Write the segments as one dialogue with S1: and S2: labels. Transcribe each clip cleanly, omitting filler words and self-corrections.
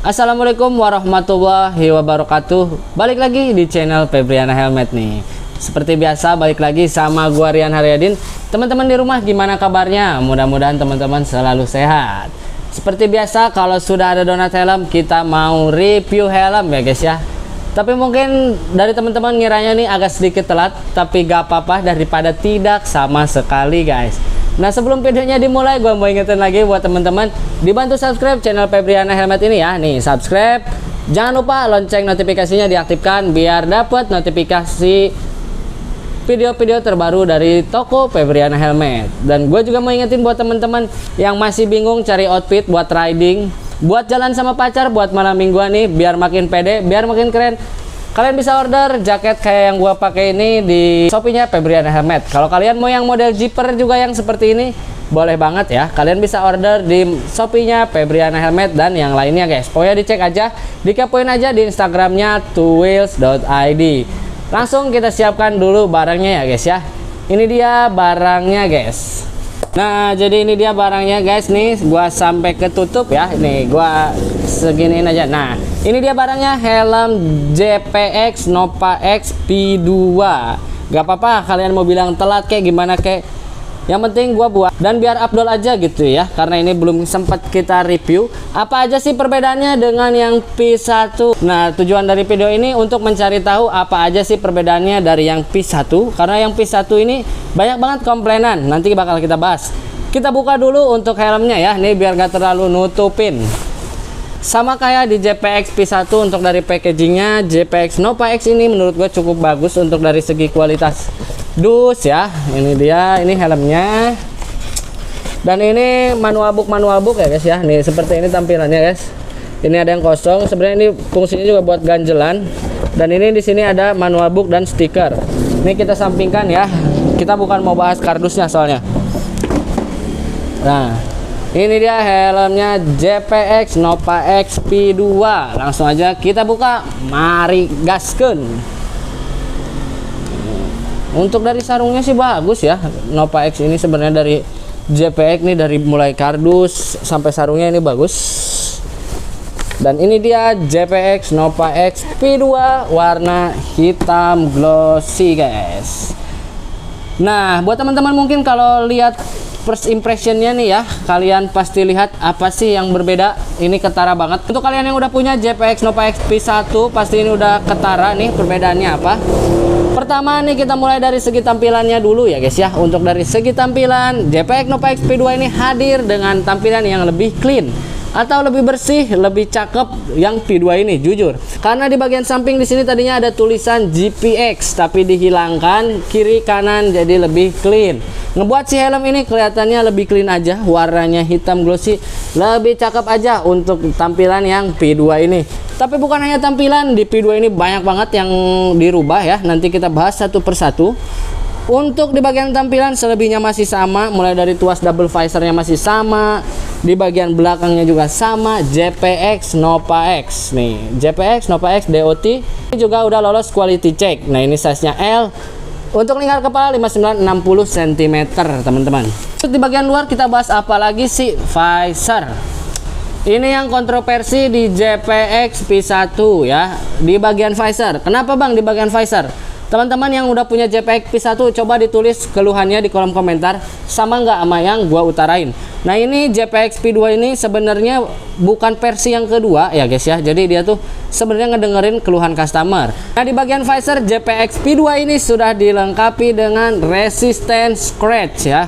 S1: Assalamualaikum warahmatullahi wabarakatuh. Balik lagi di channel Febriana Helmet nih. Seperti biasa balik lagi sama gua Rian Haryadin. Teman-teman di rumah gimana kabarnya? Mudah-mudahan teman-teman selalu sehat. Seperti biasa kalau sudah ada donat helm kita mau review helm ya guys ya. Tapi mungkin dari teman-teman ngiranya nih agak sedikit telat, tapi gak apa-apa daripada tidak sama sekali guys. Nah sebelum videonya dimulai, gue mau ingetin lagi buat teman-teman dibantu subscribe channel Febriana Helmet ini ya. Nih subscribe, jangan lupa lonceng notifikasinya diaktifkan biar dapat notifikasi video-video terbaru dari toko Febriana Helmet. Dan gue juga mau ingetin buat teman-teman yang masih bingung cari outfit buat riding, buat jalan sama pacar, buat malam mingguan nih, biar makin pede, biar makin keren. Kalian bisa order jaket kayak yang gua pakai ini di Shopee-nya Febriana Helmet. Kalau kalian mau yang model zipper juga yang seperti ini, boleh banget ya. Kalian bisa order di Shopee-nya Febriana Helmet dan yang lainnya guys. Pokoknya dicek aja, dikepoin aja di Instagramnya twills.id. Langsung kita siapkan dulu barangnya ya guys ya. Ini dia barangnya guys. Nah jadi ini dia barangnya guys nih, gua sampai ketutup ya. Nih gua seginiin aja. Nah ini dia barangnya, helm JPX Nova X P2. Gak apa-apa kalian mau bilang telat kayak gimana kayak, yang penting gua buat dan biar upload aja gitu ya, karena ini belum sempat kita review apa aja sih perbedaannya dengan yang P1. Nah tujuan dari video ini untuk mencari tahu apa aja sih perbedaannya dari yang P1, karena yang P1 ini banyak banget komplainan, nanti bakal kita bahas. Kita buka dulu untuk helmnya ya, nih biar gak terlalu nutupin. Sama kayak di JPX P1, untuk dari packagingnya JPX Nova X ini menurut gue cukup bagus untuk dari segi kualitas dus ya. Ini dia, ini helmnya. Dan ini manual book ya guys ya. Nih seperti ini tampilannya guys. Ini ada yang kosong. Sebenarnya ini fungsinya juga buat ganjelan. Dan ini di sini ada manual book dan stiker. Ini kita sampingkan ya. Kita bukan mau bahas kardusnya soalnya. Nah, ini dia helmnya JPX Nova X P2. Langsung aja kita buka. Mari gaskeun. Untuk dari sarungnya sih bagus ya. Nova X ini sebenarnya dari JPX nih, dari mulai kardus sampai sarungnya ini bagus. Dan ini dia JPX Nova X P2 warna hitam glossy guys. Nah buat teman-teman mungkin kalau lihat first impressionnya nih ya, kalian pasti lihat apa sih yang berbeda. Ini ketara banget. Untuk kalian yang udah punya JPX Nova X P1 pasti ini udah ketara nih perbedaannya apa. Pertama nih kita mulai dari segi tampilannya dulu ya guys ya. Untuk dari segi tampilan JPX Nova X P2 ini hadir dengan tampilan yang lebih clean atau lebih bersih, lebih cakep yang P2 ini jujur. Karena di bagian samping di sini tadinya ada tulisan GPX tapi dihilangkan, kiri kanan jadi lebih clean. Ngebuat si helm ini kelihatannya lebih clean aja, warnanya hitam glossy, lebih cakep aja untuk tampilan yang P2 ini. Tapi bukan hanya tampilan, di P2 ini banyak banget yang dirubah ya. Nanti kita bahas satu persatu. Untuk di bagian tampilan selebihnya masih sama, mulai dari tuas double visornya masih sama, di bagian belakangnya juga sama, JPX Nova X nih, JPX Nova X DOT ini juga udah lolos quality check. Nah ini size-nya L, untuk lingkar kepala 59-60 cm teman-teman. Untuk di bagian luar kita bahas apa lagi sih, visor. Ini yang kontroversi di JPX P1 ya, di bagian visor. Kenapa bang di bagian visor? Teman-teman yang udah punya JPX P1 coba ditulis keluhannya di kolom komentar, sama nggak sama yang gua utarain. Nah ini JPX P2 ini sebenarnya bukan versi yang kedua ya guys ya, jadi dia tuh sebenarnya ngedengerin keluhan customer. Nah di bagian visor JPX P2 ini sudah dilengkapi dengan resistance scratch ya.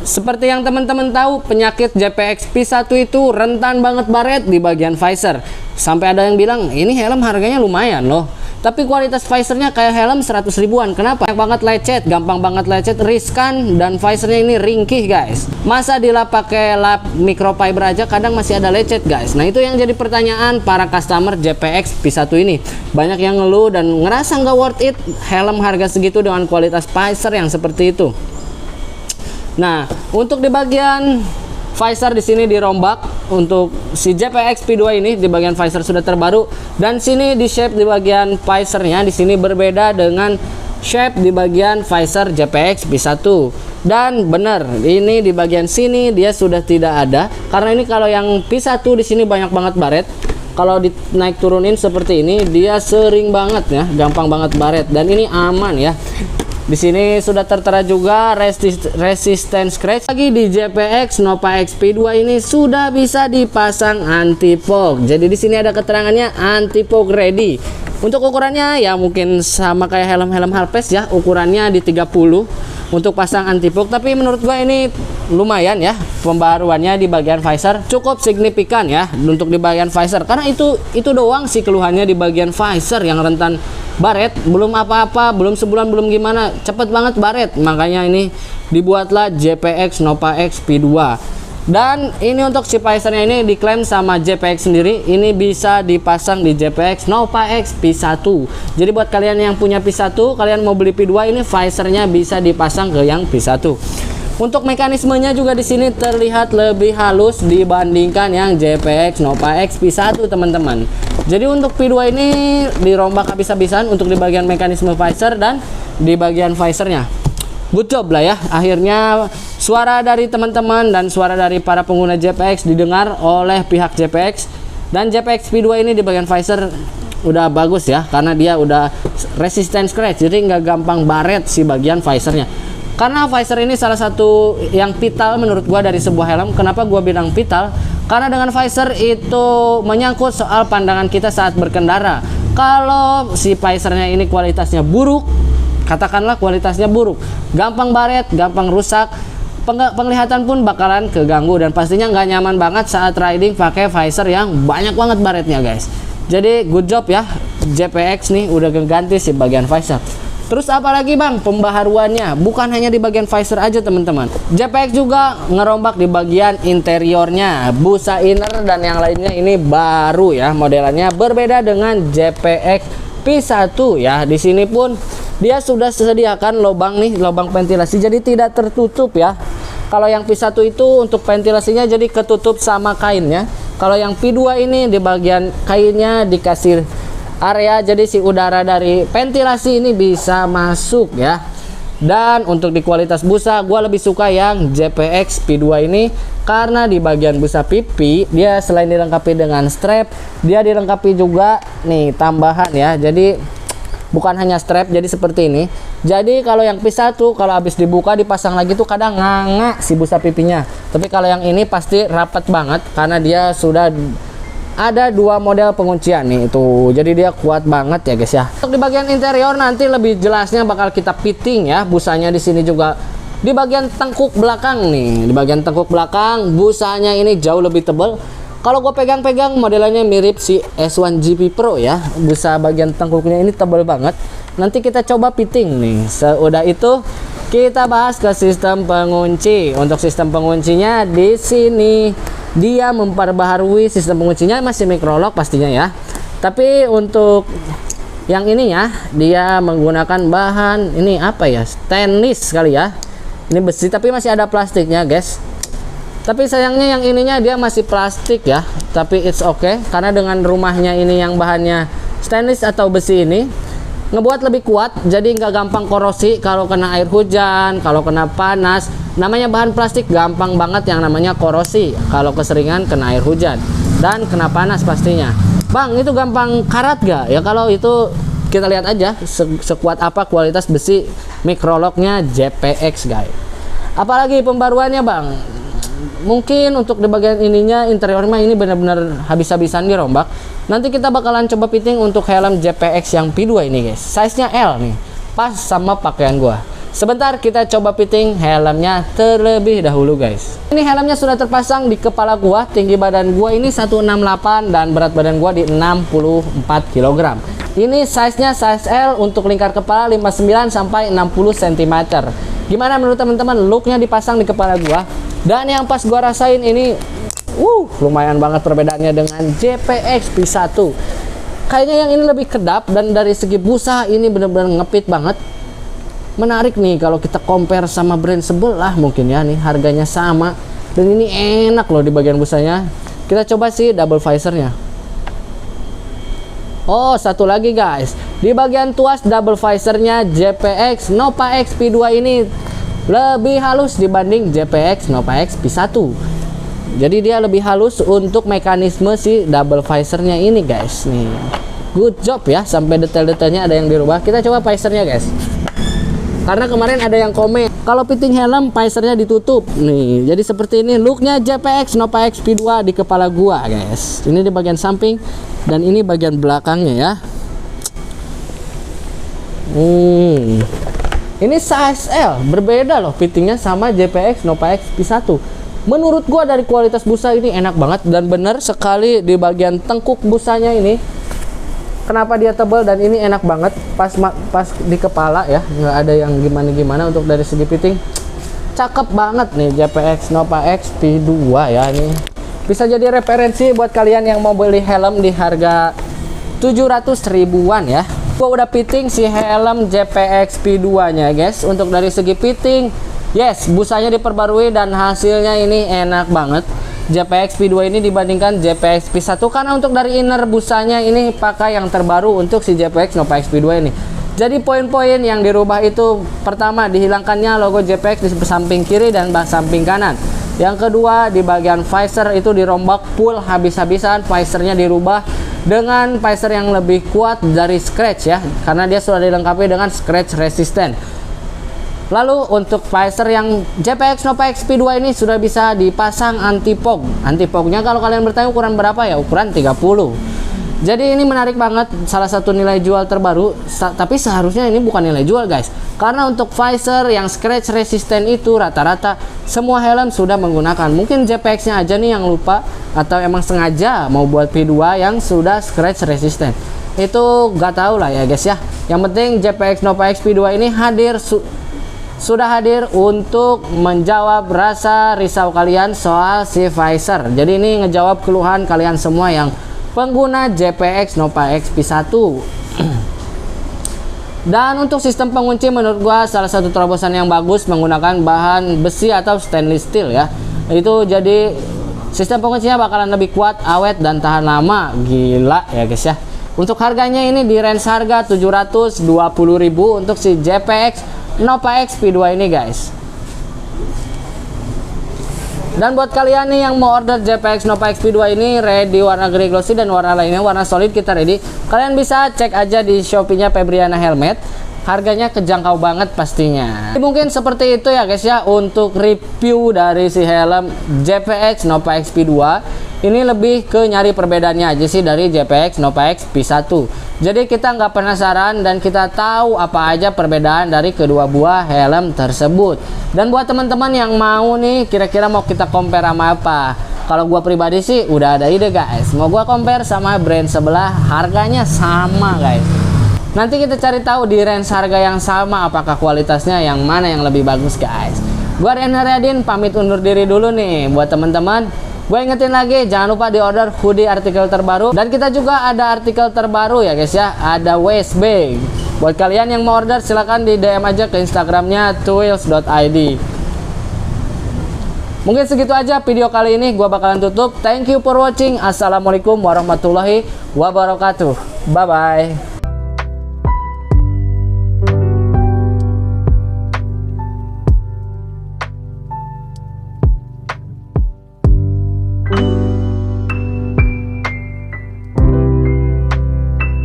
S1: Seperti yang teman-teman tahu, penyakit JPX P1 itu rentan banget baret di bagian visor. Sampai ada yang bilang ini helm harganya lumayan loh, tapi kualitas visornya kayak helm 100 ribuan. Kenapa? Banyak banget lecet, gampang banget lecet, riskan, dan visornya ini ringkih guys. Masa dilap pakai lap microfiber aja kadang masih ada lecet guys. Nah itu yang jadi pertanyaan para customer JPX P1 ini. Banyak yang ngeluh dan ngerasa nggak worth it helm harga segitu dengan kualitas visor yang seperti itu. Nah untuk di bagian visor di sini dirombak untuk si JPX P2 ini, di bagian visor sudah terbaru, dan sini di shape di bagian visornya di sini berbeda dengan shape di bagian visor JPX P1. Dan benar, ini di bagian sini dia sudah tidak ada, karena ini kalau yang P1 di sini banyak banget baret. Kalau dinaik turunin seperti ini dia sering banget ya, gampang banget baret, dan ini aman ya. Di sini sudah tertera juga resistance scratch. Lagi di JPX Nova X P2 ini sudah bisa dipasang anti fog. Jadi di sini ada keterangannya anti fog ready. Untuk ukurannya ya mungkin sama kayak helm-helm Harvest ya, ukurannya di 30 untuk pasang anti fog, tapi menurut gua ini lumayan ya. Pembaruannya di bagian visor cukup signifikan ya untuk di bagian visor, karena itu doang sih keluhannya di bagian visor yang rentan baret. Belum apa-apa, belum sebulan, belum gimana, cepet banget baret. Makanya ini dibuatlah JPX Nova X P2. Dan ini untuk si visornya ini diklaim sama JPX sendiri, ini bisa dipasang di JPX Nova X P1. Jadi buat kalian yang punya P1, kalian mau beli P2, ini visornya bisa dipasang ke yang P1. Untuk mekanismenya juga di sini terlihat lebih halus dibandingkan yang JPX Nova X P1, teman-teman. Jadi untuk P2 ini dirombak habis-habisan untuk di bagian mekanisme visor dan di bagian visornya. Good job lah ya, akhirnya suara dari teman-teman dan suara dari para pengguna JPX didengar oleh pihak JPX. Dan JPX P2 ini di bagian visor udah bagus ya, karena dia udah resistant scratch, jadi nggak gampang baret si bagian visornya. Karena visor ini salah satu yang vital menurut gua dari sebuah helm. Kenapa gua bilang vital? Karena dengan visor itu menyangkut soal pandangan kita saat berkendara. Kalau si visornya ini kualitasnya buruk, katakanlah kualitasnya buruk, gampang baret, gampang rusak, penglihatan pun bakalan keganggu, dan pastinya nggak nyaman banget saat riding pakai visor yang banyak banget baretnya guys. Jadi good job ya, JPX nih udah ganti si bagian visor. Terus apalagi bang pembaharuannya? Bukan hanya di bagian visor aja teman-teman, JPX juga ngerombak di bagian interiornya, busa inner dan yang lainnya ini baru ya, modelannya berbeda dengan JPX P1 ya. Di sini pun dia sudah sediakan lubang nih, lubang ventilasi, jadi tidak tertutup ya. Kalau yang P1 itu untuk ventilasinya jadi ketutup sama kainnya. Kalau yang P2 ini di bagian kainnya dikasih area, jadi si udara dari ventilasi ini bisa masuk ya. Dan untuk di kualitas busa, gua lebih suka yang JPX P2 ini, karena di bagian busa pipi dia selain dilengkapi dengan strap, dia dilengkapi juga nih tambahan ya. Jadi bukan hanya strap, jadi seperti ini. Jadi kalau yang P1 kalau habis dibuka dipasang lagi tuh kadang nganga si busa pipinya. Tapi kalau yang ini pasti rapat banget, karena dia sudah ada dua model penguncian nih itu, jadi dia kuat banget ya guys ya. Untuk di bagian interior nanti lebih jelasnya bakal kita fitting ya busanya. Di sini juga di bagian tengkuk belakang nih, di bagian tengkuk belakang busanya ini jauh lebih tebal. Kalau gue pegang-pegang modelannya mirip si S1 GP Pro ya, busa bagian tengkuknya ini tebal banget. Nanti kita coba fitting nih. Seudah itu kita bahas ke sistem pengunci. Untuk sistem penguncinya di sini dia memperbaharui sistem penguncinya, masih microlock pastinya ya. Tapi untuk yang ini ya, dia menggunakan bahan ini apa ya? Stainless kali ya. Ini besi tapi masih ada plastiknya, guys. Tapi sayangnya yang ininya dia masih plastik ya. Tapi it's okay, karena dengan rumahnya ini yang bahannya stainless atau besi ini ngebuat lebih kuat, jadi nggak gampang korosi kalau kena air hujan, kalau kena panas. Namanya bahan plastik gampang banget yang namanya korosi kalau keseringan kena air hujan dan kena panas pastinya. Bang, itu gampang karat gak? Ya kalau itu kita lihat aja sekuat apa kualitas besi microlocknya JPX guys. Apalagi pembaruannya bang, mungkin untuk di bagian ininya interiornya ini benar-benar habis-habisan dirombak. Nanti kita bakalan coba fitting untuk helm JPX yang P2 ini guys. Size nya L nih, pas sama pakaian gua. Sebentar kita coba fitting helmnya terlebih dahulu guys. Ini helmnya sudah terpasang di kepala gua. Tinggi badan gua ini 168 dan berat badan gua di 64 kg. Ini size nya size L, untuk lingkar kepala 59 sampai 60 cm. Gimana menurut teman-teman looknya dipasang di kepala gua? Dan yang pas gua rasain ini lumayan banget perbedaannya dengan JPX P1. Kayaknya yang ini lebih kedap, dan dari segi busa ini bener-bener ngepit banget. Menarik nih kalau kita compare sama brand sebelah mungkin ya, nih harganya sama dan ini enak loh di bagian busanya. Kita coba sih double visornya. Oh, satu lagi guys, Di bagian tuas double visornya JPX Nova X P2 ini lebih halus dibanding JPX Nova X P1. Jadi dia lebih halus untuk mekanisme si double visornya ini guys. Nih, good job ya, sampai detail-detailnya ada yang dirubah. Kita coba visornya guys. Karena kemarin ada yang komen kalau fitting helm visornya ditutup. Nih, jadi seperti ini looknya JPX Nova X P2 di kepala gua guys. Ini di bagian samping dan ini bagian belakangnya ya. Ini size L, berbeda loh fittingnya sama JPX Nova X P1. Menurut gua dari kualitas busa ini enak banget dan bener sekali di bagian tengkuk busanya ini. Kenapa dia tebal dan ini enak banget pas di kepala ya, nggak ada yang gimana-gimana. Untuk dari segi fitting cakep banget nih JPX Nova X P2 ya. Ini bisa jadi referensi buat kalian yang mau beli helm di harga 700 ribuan ya. Gua udah fitting si helm JPX P2 nya guys. Untuk dari segi fitting, yes, busanya diperbarui dan hasilnya ini enak banget JPX P2 ini dibandingkan JPX P1, karena untuk dari inner busanya ini pakai yang terbaru untuk si JPX Nova X P2 ini. Jadi poin-poin yang dirubah itu, pertama dihilangkannya logo JPX di samping kiri dan samping kanan. Yang kedua, di bagian visor itu dirombak full habis-habisan, visornya dirubah dengan visor yang lebih kuat dari scratch ya, karena dia sudah dilengkapi dengan scratch resistant. Lalu untuk visor yang JPX Nova X P2 ini sudah bisa dipasang anti fog. Anti fognya kalau kalian bertanya ukuran berapa ya, ukuran 30. Jadi ini menarik banget, salah satu nilai jual terbaru. Tapi seharusnya ini bukan nilai jual guys, karena untuk visor yang scratch resistant itu rata-rata semua helm sudah menggunakan. Mungkin JPX nya aja nih yang lupa atau emang sengaja mau buat P2 yang sudah scratch resistant. Itu gak tahu lah ya guys ya. Yang penting JPX Nova X P2 ini sudah hadir untuk menjawab rasa risau kalian soal si visor. Jadi ini ngejawab keluhan kalian semua yang pengguna JPX Nova X P1. Dan untuk sistem pengunci menurut gua salah satu terobosan yang bagus menggunakan bahan besi atau stainless steel ya. Itu jadi sistem penguncinya bakalan lebih kuat, awet dan tahan lama. Gila ya guys ya. Untuk harganya ini di range harga 720.000 untuk si JPX Nova X P2 ini guys. Dan buat kalian nih yang mau order JPX Nova X P2 ini ready warna grey glossy dan warna lainnya warna solid kita ready. Kalian bisa cek aja di Shopee-nya Febriana Helmet. Harganya kejangkau banget pastinya. Mungkin seperti itu ya guys ya untuk review dari si helm JPX Nova X P2. Ini lebih ke nyari perbedaannya aja sih dari JPX Nova X P1. Jadi kita nggak penasaran dan kita tahu apa aja perbedaan dari kedua buah helm tersebut. Dan buat teman-teman yang mau nih kira-kira mau kita compare sama apa? Kalau gua pribadi sih udah ada ide guys. Mau gua compare sama brand sebelah, harganya sama guys. Nanti kita cari tahu di range harga yang sama apakah kualitasnya yang mana yang lebih bagus guys. Gua Rian Haryadin pamit undur diri dulu nih. Buat teman-teman, gue ingetin lagi jangan lupa di order hoodie artikel terbaru. Dan kita juga ada artikel terbaru ya guys ya, ada waist bag. Buat kalian yang mau order silahkan di DM aja ke Instagramnya twills.id. Mungkin segitu aja video kali ini, gue bakalan tutup. Thank you for watching. Assalamualaikum warahmatullahi wabarakatuh. Bye bye.